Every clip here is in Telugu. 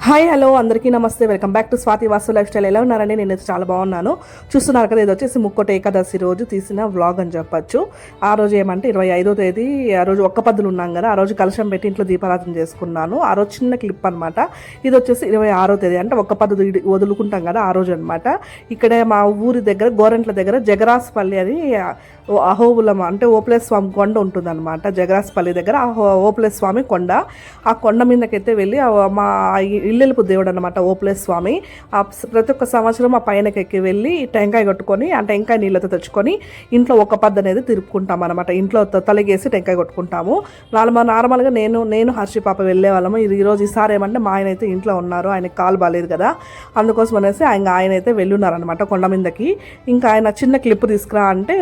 హాయ్ హలో అందరికీ నమస్తే, welcome back to Swathi Vasu life style. ఎలా ఉన్నారండి? నేను చాలా బాగున్నాను. చూస్తున్నారు కదా, ఇది వచ్చేసి ముక్కోటి ఏకాదశి రోజు తీసిన వ్లాగ్ అని చెప్పచ్చు. ఆ రోజు ఏమంటే 25వ తేదీ, ఆ రోజు ఒక్క పద్దులు ఉన్నాం కదా, ఆ రోజు కలశం పెట్టి ఇంట్లో దీపారాధన చేసుకున్నాను. ఆ రోజు చిన్న క్లిప్ అనమాట. ఇది వచ్చేసి 26వ తేదీ, అంటే ఒక్క పద్దు వదులుకుంటాం కదా ఆ రోజు అనమాట. ఇక్కడే మా ఊరి దగ్గర గోరెంట్ల దగ్గర జగరాస్పల్లి అని అహోబులం అంటే ఓప్లేస్ స్వామి కొండ ఉంటుందన్నమాట. జగరాస్పల్లి దగ్గర ఓప్లేస్ స్వామి కొండ. ఆ కొండ మీదకైతే వెళ్ళి మా ఇల్లెలుపు దేవుడు అనమాట ఓప్లేస్ స్వామి. ప్రతి ఒక్క సంవత్సరం ఆ పైనకి ఎక్కి వెళ్ళి టెంకాయ కొట్టుకొని ఆ టెంకాయ నీళ్ళతో తెచ్చుకొని ఇంట్లో ఒక పద్దు అనేది తిరుపుకుంటాం అనమాట. ఇంట్లో తలిగేసి టెంకాయ కొట్టుకుంటాము. నార్మల్గా నేను హర్షి పాప వెళ్ళే వాళ్ళము. ఈరోజు ఈసారి ఏమంటే మా ఆయన అయితే ఇంట్లో ఉన్నారు, ఆయనకి కాలు బాగాలేదు కదా, అందుకోసం అనేసి ఆయన అయితే వెళ్ళున్నారనమాట కొండ మీదకి. ఇంకా ఆయన చిన్న క్లిప్ తీసుకురా అంటే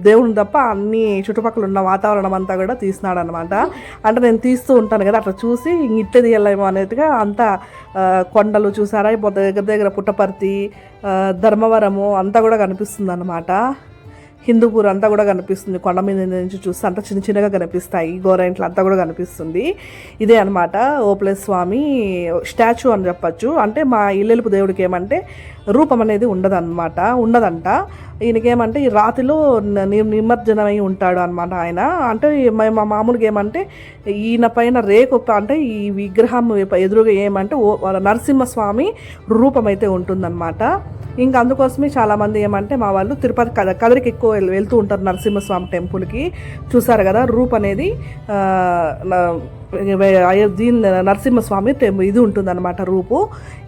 దేవుని తప్ప అన్ని చుట్టుపక్కల ఉన్న వాతావరణం అంతా కూడా తీసినాడు అనమాట. అంటే నేను తీస్తూ ఉంటాను కదా, అట్లా చూసి ఇట్టే తీయాలేమో అనేట్టుగా అంతా కొండలు చూసారా, దగ్గర పుట్టపర్తి, ధర్మవరము అంతా కూడా కనిపిస్తుంది అనమాట. హిందూపూర్ అంతా కూడా కనిపిస్తుంది. కొండ మీద నుంచి చూస్తే అంతా చిన్న చిన్నగా కనిపిస్తాయి. గోరైంట్లు అంతా కూడా కనిపిస్తుంది. ఇదే అనమాట ఓప్లేస్ స్వామి స్టాచ్యూ అని చెప్పచ్చు. అంటే మా ఇల్లెలుపు దేవుడికి ఏమంటే రూపం అనేది ఉండదంట. ఈయనకేమంటే ఈ రాతిలో నిమజ్జనమై ఉంటాడు అనమాట ఆయన. అంటే మా మామూలుగా ఏమంటే ఈయన పైన రేకు అంటే ఈ విగ్రహం ఎదురుగా ఏమంటే నరసింహస్వామి రూపం అయితే ఉంటుందన్నమాట. ఇంకా అందుకోసమే చాలామంది ఏమంటే మా వాళ్ళు తిరుపతి కదిరికి ఎక్కువ వెళ్తూ ఉంటారు నరసింహస్వామి టెంపుల్కి. చూసారు కదా, రూప్ అనేది దీని నరసింహస్వామి ఇది ఉంటుందన్నమాట రూపు.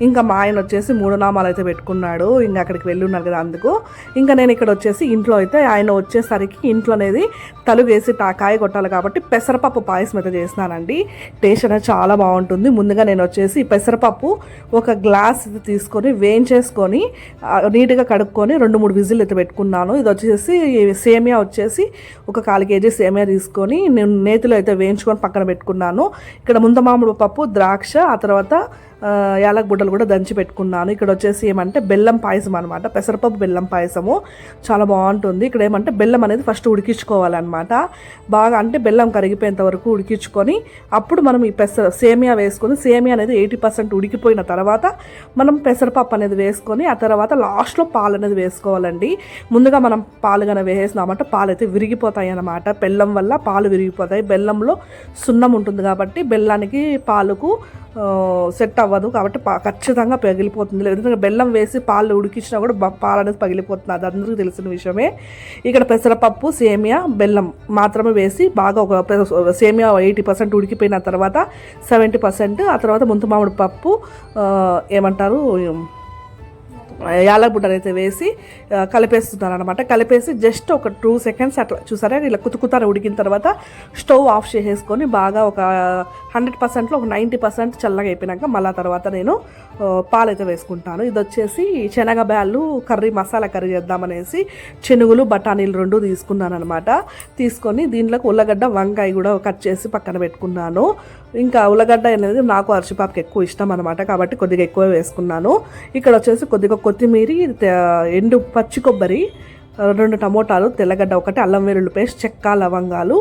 ఇంకా మా ఆయన వచ్చేసి 3 నామాలు అయితే పెట్టుకున్నాడు. ఇంకా అక్కడికి వెళ్ళి ఉన్నారు కదా అందుకు. ఇంకా నేను ఇక్కడ వచ్చేసి ఇంట్లో అయితే ఆయన వచ్చేసరికి ఇంట్లో అనేది తలుగేసి కాయ కొట్టాలి కాబట్టి పెసరపప్పు పాయసం అయితే చేసినానండి. టేస్ట్ అనేది చాలా బాగుంటుంది. ముందుగా నేను వచ్చేసి పెసరపప్పు ఒక గ్లాస్ తీసుకొని వేయించేసుకొని నీట్గా కడుక్కొని 2-3 విజిల్ అయితే పెట్టుకున్నాను. ఇది వచ్చేసి సేమియా వచ్చేసి ఒక 1/4 కేజీ సేమియా తీసుకొని నేను నేతిలో అయితే వేయించుకొని పక్కన పెట్టుకున్నాను. ఇక్కడ ముంతమామిడి పప్పు, ద్రాక్ష, ఆ తర్వాత యాలక్ బుడ్డలు కూడా దంచి పెట్టుకున్నాను. ఇక్కడ వచ్చేసి ఏమంటే బెల్లం పాయసం అనమాట. పెసరపప్పు బెల్లం పాయసము చాలా బాగుంటుంది. ఇక్కడ ఏమంటే బెల్లం అనేది ఫస్ట్ ఉడికించుకోవాలన్నమాట. బాగా అంటే బెల్లం కరిగిపోయేంత వరకు ఉడికించుకొని అప్పుడు మనం ఈ సేమియా వేసుకొని, సేమియా అనేది 80% ఉడికిపోయిన తర్వాత మనం పెసరపప్పు అనేది వేసుకొని ఆ తర్వాత లాస్ట్లో పాలు అనేది వేసుకోవాలండి. ముందుగా మనం పాలు కనుక వేసేసినామంటే పాలు అయితే విరిగిపోతాయి అన్నమాట. బెల్లం వల్ల పాలు విరిగిపోతాయి. బెల్లంలో సున్నం ఉంటుంది కాబట్టి బెల్లానికి పాలకు సెట్ అవ్వదు కాబట్టి ఖచ్చితంగా పగిలిపోతుంది. లేదంటే బెల్లం వేసి పాలు ఉడికించినా కూడా పాలు అనేది పగిలిపోతుంది. అది అందరికీ తెలిసిన విషయమే. ఇక్కడ పెసరపప్పు, సేమియా, బెల్లం మాత్రమే వేసి బాగా ఒక సేమియా 80% ఉడికిపోయిన తర్వాత 70%, ఆ తర్వాత ముంతమామిడి పప్పు ఏమంటారు యాలక్ బుడ్డలు అయితే వేసి కలిపేస్తున్నాను అనమాట. కలిపేసి జస్ట్ ఒక 2 seconds అట్లా చూసారా, ఇలా కుతుకుతారు ఉడికిన తర్వాత స్టవ్ ఆఫ్ చేసేసుకొని బాగా ఒక 100%లో ఒక 90% చల్లగా అయిపోయినాక మళ్ళీ తర్వాత నేను పాలైతే వేసుకుంటాను. ఇది వచ్చేసి శనగ బ్యాళ్ళు కర్రీ, మసాలా కర్రీ చేద్దామనేసి శనుగులు, బఠానీలు 2 తీసుకున్నాను అనమాట. తీసుకొని దీంట్లోకి ఉల్లగడ్డ, వంకాయ కూడా కట్ చేసి పక్కన పెట్టుకున్నాను. ఇంకా ఉల్లగడ్డ అనేది నాకు అరిచిపాపకి ఎక్కువ ఇష్టం అనమాట కాబట్టి కొద్దిగా ఎక్కువ వేసుకున్నాను. ఇక్కడ వచ్చేసి కొద్దిగా కొత్తిమీర, ఎండు పచ్చి కొబ్బరి, 2 టమోటాలు, తెల్లగడ్డ 1, అల్లం వెల్లుల్లి పేస్ట్, చెక్క, లవంగాలు.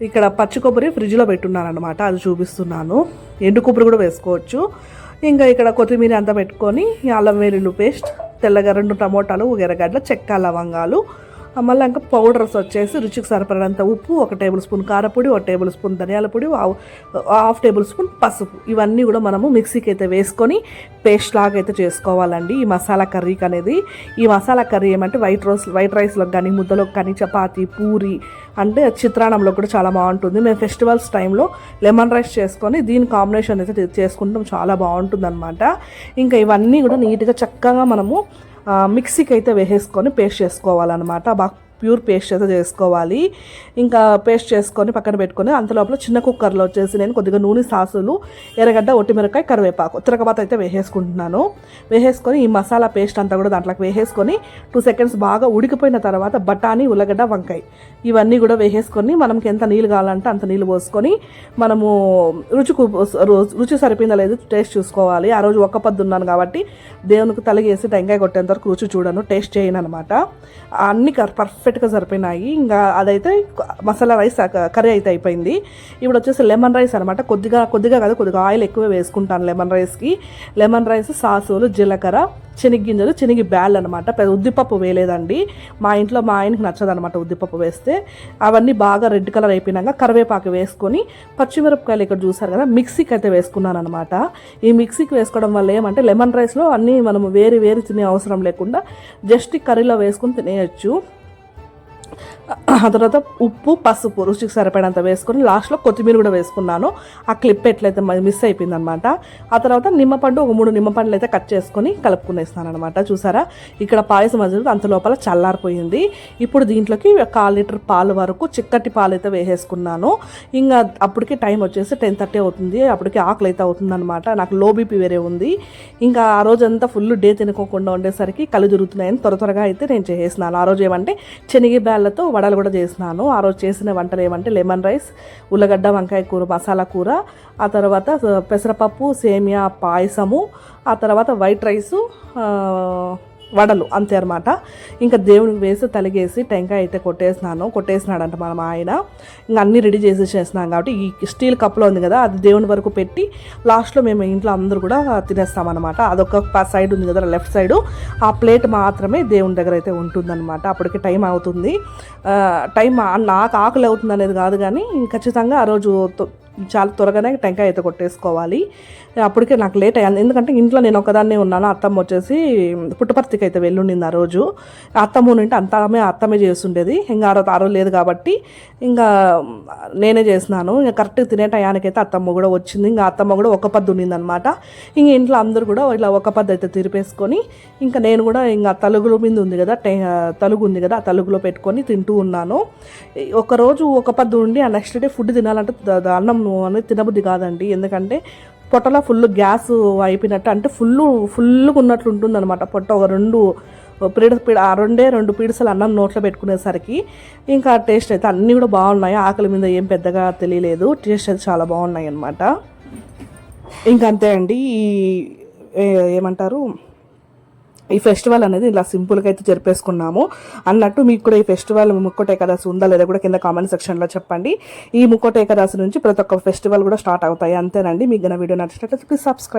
ఇక్కడ పచ్చి కొబ్బరి ఫ్రిడ్జ్లో పెట్టున్నాను అనమాట, అది చూపిస్తున్నాను. ఎండు కొబ్బరి కూడా వేసుకోవచ్చు. ఇంకా ఇక్కడ కొత్తిమీర అంతా పెట్టుకొని అల్లం వెల్లుల్లి పేస్ట్, తెల్లగా 2 టమోటాలు, ఎర్రగడ్డ, చెక్క, లవంగాలు. మళ్ళీ ఇంకా పౌడర్స్ వచ్చేసి రుచికి సరిపడినంత ఉప్పు, 1 టేబుల్ స్పూన్ కారపొడి, 1 టేబుల్ స్పూన్ ధనియాల పొడి, 1/2 టేబుల్ స్పూన్ పసుపు. ఇవన్నీ కూడా మనము మిక్సీకి అయితే వేసుకొని పేస్ట్ లాగా అయితే చేసుకోవాలండి ఈ మసాలా కర్రీకి అనేది. ఈ మసాలా కర్రీ ఏమంటే వైట్ రైస్లోకి కానీ, ముద్దలోకి కానీ, చపాతీ, పూరి, అంటే చిత్రాన్నంలో కూడా చాలా బాగుంటుంది. మేము ఫెస్టివల్స్ టైంలో లెమన్ రైస్ చేసుకొని దీని కాంబినేషన్ అయితే చేసుకుంటాం, చాలా బాగుంటుంది అనమాట. ఇంకా ఇవన్నీ కూడా నీట్గా చక్కగా మనము మిక్సీకి అయితే వేసేసుకొని పేస్ట్ చేసుకోవాలన్నమాట. బాగా ప్యూర్ పేస్ట్ అయితే చేసుకోవాలి. ఇంకా పేస్ట్ చేసుకొని పక్కన పెట్టుకొని అంతలోపల చిన్న కుక్కర్లో వచ్చేసి నేను కొద్దిగా నూనె, సాసులు, ఎర్రగడ్డ, ఒట్టిమిరకాయ, కరివేపాకు, తిరగబాత అయితే వేసేసుకుంటున్నాను. వేసేసుకొని ఈ మసాలా పేస్ట్ అంతా కూడా దాంట్లోకి వేసేసుకొని 2 seconds బాగా ఉడికిపోయిన తర్వాత బఠానీ, ఉల్లగడ్డ, వంకాయ ఇవన్నీ కూడా వేసేసుకొని మనకి ఎంత నీళ్ళు కావాలంటే అంత నీళ్ళు పోసుకొని మనము రుచి సరిపోయిందా లేదు టేస్ట్ చూసుకోవాలి. ఆ రోజు ఒక్క పద్దు ఉన్నాను కాబట్టి దేవునికి తలిగేసి టెంకాయ కొట్టేంత వరకు రుచి చూడను, టేస్ట్ చేయను అనమాట. అన్ని పర్ఫెక్ట్ పర్ఫెక్ట్గా సరిపోయినాయి. ఇంకా అదైతే మసాలా రైస్ కర్రీ అయితే అయిపోయింది. ఇప్పుడు వచ్చేసి లెమన్ రైస్ అనమాట. కొద్దిగా కాదు, కొద్దిగా ఆయిల్ ఎక్కువ వేసుకుంటాను లెమన్ రైస్కి. లెమన్ రైస్, సాసులు, జీలకర్ర, శనగగింజలు, శనగ బ్యాల్ అనమాట. పెద్ద ఉద్దిపప్పు వేయలేదండి. మా ఇంట్లో మా ఆయనకి నచ్చదనమాట ఉద్దిపప్పు వేస్తే. అవన్నీ బాగా రెడ్ కలర్ అయిపోయినాక కరివేపాకు వేసుకొని పచ్చిమిరపకాయలు ఇక్కడ చూసారు కదా మిక్సీకి అయితే వేసుకున్నాను అనమాట. ఈ మిక్సీకి వేసుకోవడం వల్ల ఏమంటే లెమన్ రైస్లో అన్నీ మనం వేరు తినే అవసరం లేకుండా జస్ట్ కర్రీలో వేసుకొని తినేయచ్చు. ఆ తర్వాత ఉప్పు, పసుపు రుచికి సరిపడినంత వేసుకొని లాస్ట్లో కొత్తిమీర కూడా వేసుకున్నాను. ఆ క్లిప్ ఎట్లయితే మిస్ అయిపోయింది అనమాట. ఆ తర్వాత నిమ్మపండు, ఒక 3 నిమ్మపండ్లు అయితే కట్ చేసుకొని కలుపుకునేస్తాను అనమాట. చూసారా ఇక్కడ పాయసం అది అంత లోపల చల్లారిపోయింది. ఇప్పుడు దీంట్లోకి 1/4 లీటర్ పాలు వరకు చిక్కటి పాలు అయితే వేసేసుకున్నాను. ఇంకా అప్పటికి టైం వచ్చేసి 10:30 అవుతుంది. అప్పటికి ఆకలి అయితే అవుతుంది అనమాట. నాకు లో బీపీ వేరే ఉంది. ఇంకా ఆ రోజంతా ఫుల్ డే తినుకోకుండా ఉండేసరికి కళ్ళు తిరుగుతున్నాయని త్వరగా అయితే నేను చేసేసినాను. ఆ రోజు ఏమంటే శనగ బ్యాళ్ళతో వడలు కూడా చేసినాను. ఆ రోజు చేసిన వంటలు ఏమంటే లెమన్ రైస్, ఉల్లగడ్డ వంకాయ కూర, మసాలా కూర, ఆ తర్వాత పెసరపప్పు, సేమియా పాయసము, ఆ తర్వాత వైట్ రైసు, వడలు, అంతే అనమాట. ఇంకా దేవునికి వేసి తలిగేసి టెంకాయ అయితే కొట్టేసినాడంట మా ఆయన. ఇంకా అన్నీ రెడీ చేసేసినాం కాబట్టి ఈ స్టీల్ కప్లో ఉంది కదా అది దేవుని వరకు పెట్టి లాస్ట్లో మేము ఇంట్లో అందరూ కూడా తినేస్తామన్నమాట. అదొక సైడ్ ఉంది కదా లెఫ్ట్ సైడు, ఆ ప్లేట్ మాత్రమే దేవుని దగ్గర అయితే ఉంటుందన్నమాట. అప్పటికి టైం అవుతుంది. నాకు ఆకలి అవుతుంది అనేది కాదు కానీ ఖచ్చితంగా ఆ రోజు చాలా త్వరగానే టెంకాయ అయితే కొట్టేసుకోవాలి. అప్పటికే నాకు లేట్ అయ్యింది. ఎందుకంటే ఇంట్లో నేను ఒకదాన్నే ఉన్నాను. అత్తమ్మ వచ్చేసి పుట్టపర్తికి అయితే వెళ్ళుండింది ఆ రోజు. అత్తమ్మ ఉంటే అత్తమే చేస్తుండేది. ఇంకా ఆ రోజు లేదు కాబట్టి ఇంకా నేనే చేసినాను. ఇంకా కరెక్ట్గా తినే టయానికైతే అత్తమ్మ కూడా వచ్చింది. ఇంకా అత్తమ్మ కూడా ఒక పద్దు ఉండింది అనమాట. ఇంక ఇంట్లో అందరూ కూడా ఇలా ఒక పద్దు అయితే తిరిపేసుకొని ఇంకా నేను కూడా ఇంకా తలుగుల మీద ఉంది కదా తలుగు ఉంది కదా ఆ తలుగులో పెట్టుకొని తింటూ ఉన్నాను. ఒకరోజు ఒక పద్దు ఉండి ఆ నెక్స్ట్ డే ఫుడ్ తినాలంటే అన్నం అనేది తినబుద్ధి కాదండి. ఎందుకంటే పొట్టలో ఫుల్ గ్యాస్ అయిపోయినట్టు, అంటే ఫుల్గా ఉన్నట్లు ఉంటుంది అనమాట. పొట్ట ఒక 2 పీడసలు అన్నం నోట్లో పెట్టుకునేసరికి ఇంకా టేస్ట్ అయితే అన్నీ కూడా బాగున్నాయి. ఆకలి మీద ఏం పెద్దగా తెలియలేదు. టేస్ట్ అయితే చాలా బాగున్నాయి అన్నమాట. ఇంకంతే అండి. ఏమంటారు, ఈ ఫెస్టివల్ అనేది ఇలా సింపుల్గా అయితే జరిపేసుకున్నాము అన్నట్టు. మీకు కూడా ఈ ఫెస్టివల్ ముక్కోటి ఏకాదశి ఉందా లేదా కూడా కింద కామెంట్ సెక్షన్లో చెప్పండి. ఈ ముక్కోటి ఏకాదశి నుంచి ప్రతి ఒక్క ఫెస్టివల్ కూడా స్టార్ట్ అవుతాయి. అంతేనండి. మీకు నా వీడియో నచ్చినట్లయితే ప్లీజ్ సబ్స్క్రైబ్.